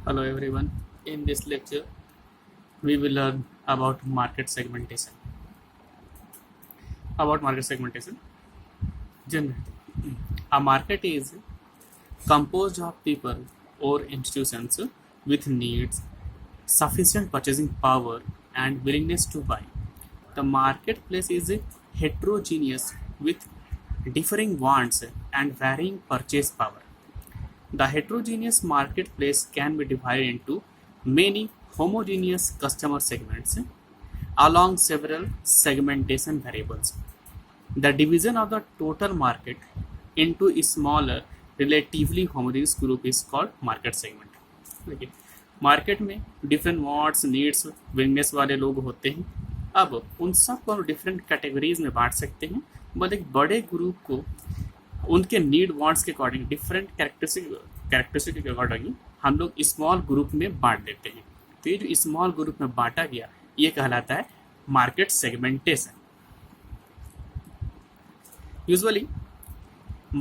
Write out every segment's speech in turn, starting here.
Hello everyone. In this lecture, we will learn about market segmentation. About market segmentation, generally, a market is composed of people or institutions with needs, sufficient purchasing power, and willingness to buy. The marketplace is heterogeneous with differing wants and varying purchase power. The heterogeneous marketplace can be divided into many homogeneous customer segments along several segmentation variables. The division of the total market into a smaller, relatively homogeneous group is called market segment. देखिए, market में different wants needs wellness वाले लोग होते हैं। अब उन सब को हम डिफरेंट कैटेगरीज में बांट सकते हैं, बट एक बड़े ग्रुप को उनके नीड वांट्स के अकॉर्डिंग डिफरेंट कैरेक्टरिस्टिक के अकॉर्डिंग हम लोग स्मॉल ग्रुप में बांट देते हैं। तो ये जो स्मॉल ग्रुप में बांटा गया ये कहलाता है market segmentation. Usually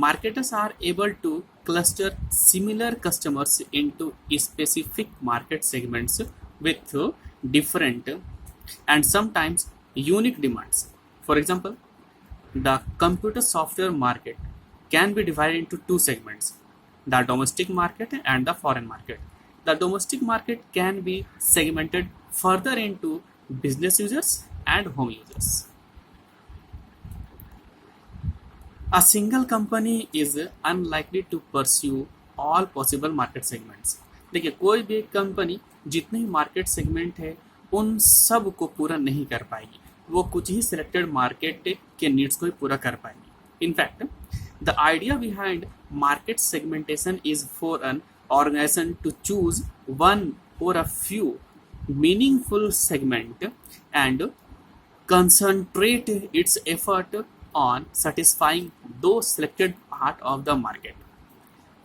marketers are able to cluster similar customers into specific market segments with different and sometimes unique demands. For example, the computer software market can be divided into two segments, the domestic market and the foreign market. The domestic market can be segmented further into business users and home users. A single company is unlikely to pursue all possible market segments. देखिए, कोई भी एक company जितने ही market segment है उन सब को पूरा नहीं कर पाएगी, वो कुछ ही सिलेक्टेड मार्केट के नीड्स को ही पूरा कर पाएगी। In fact the idea behind market segmentation is for an organization to choose one or a few meaningful segment and concentrate its effort on satisfying those selected part of the market.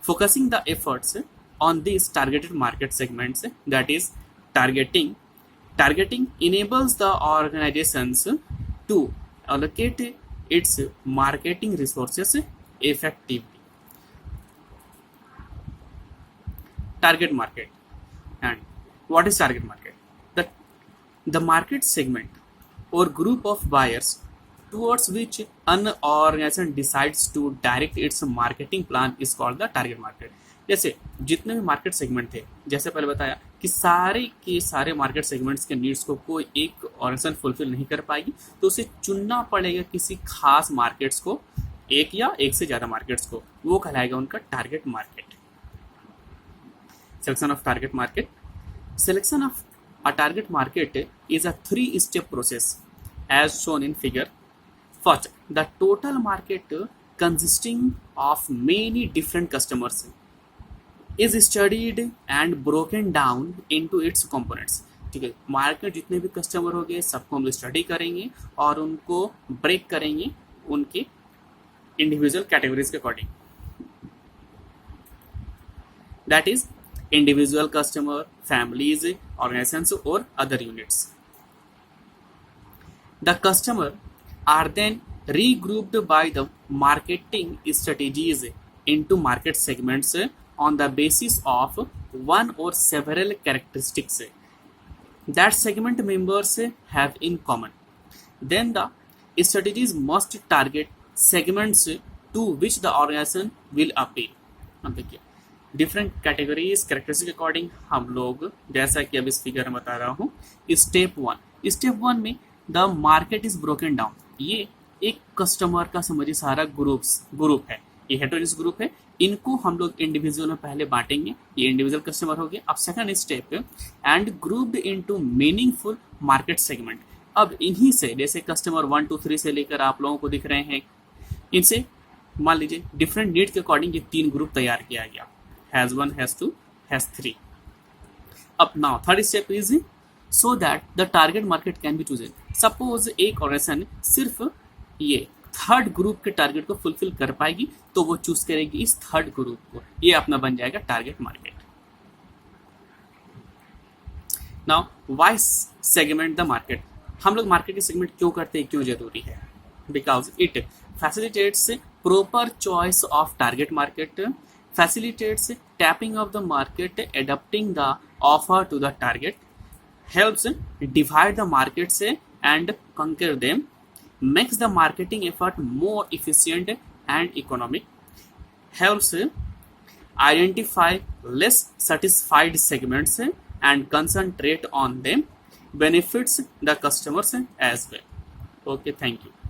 Focusing the efforts on these targeted market segments, that is targeting enables the organizations to allocate its marketing resources effectively. Target market. And what is target market? The market segment or group of buyers towards which an organization decides to direct its marketing plan is called the target market. जैसे जितने भी market segment थे, जैसे पहले बताया कि सारे के सारे मार्केट सेगमेंट्स के नीड्स को कोई एक ऑर्गेनाइजेशन फुलफिल नहीं कर पाएगी, तो उसे चुनना पड़ेगा किसी खास मार्केट्स को, एक या एक से ज़्यादा मार्केट्स को, वो कहलाएगा उनका target market. Selection of target market. Selection of a target market is a three-step process as shown in figure. First, the total market consisting of many different customers is studied and broken down into its components. ठीक है, market जितने भी customer हो गए सबको हम study करेंगे और उनको ब्रेक करेंगे उनके इंडिविजुअल कैटेगरीज के according. That is individual customer, families, organizations or other units. The customer are then regrouped by the marketing strategies into market segments on the basis of one or several characteristics that segment members have in common. Then the strategies must target segments to which the organization will appeal. अब देखिए, different categories characteristic के according हम लोग, जैसा कि अब इस figure में बता रहा हूँ, स्टेप वन में the market is broken down. ये एक कस्टमर का समझिए सारा ग्रुप है, ये हेटेरोजेनस ग्रुप है, इनको हम लोग इंडिविजुअल में पहले बांटेंगे, ये इंडिविजुअल कस्टमर हो गए। अब second step and grouped into meaningful market segment. अब इन्हीं से, जैसे कस्टमर 1 2 3 से लेकर आप लोगों को दिख रहे हैं, इनसे मान लीजिए डिफरेंट नीड के अकॉर्डिंग ये 3 ग्रुप तैयार किया गया, has 1, has 2, has 3. Up now, third step is so that the target market can be chosen. Suppose एक ऑर्गेनाइजेशन सिर्फ ये थर्ड ग्रुप के टारगेट को फुलफिल कर पाएगी तो वो चूज करेगी इस थर्ड ग्रुप को, ये अपना बन जाएगा target market. Now why segment the market? हम लोग मार्केट के सेगमेंट क्यों करते हैं, क्यों जरूरी है? Because it facilitates proper choice of target market, facilitates tapping of the market, adapting the offer to the target, helps divide the markets and conquer them, makes the marketing effort more efficient and economic, helps identify less satisfied segments and concentrate on them, benefits the customers as well. Okay, thank you.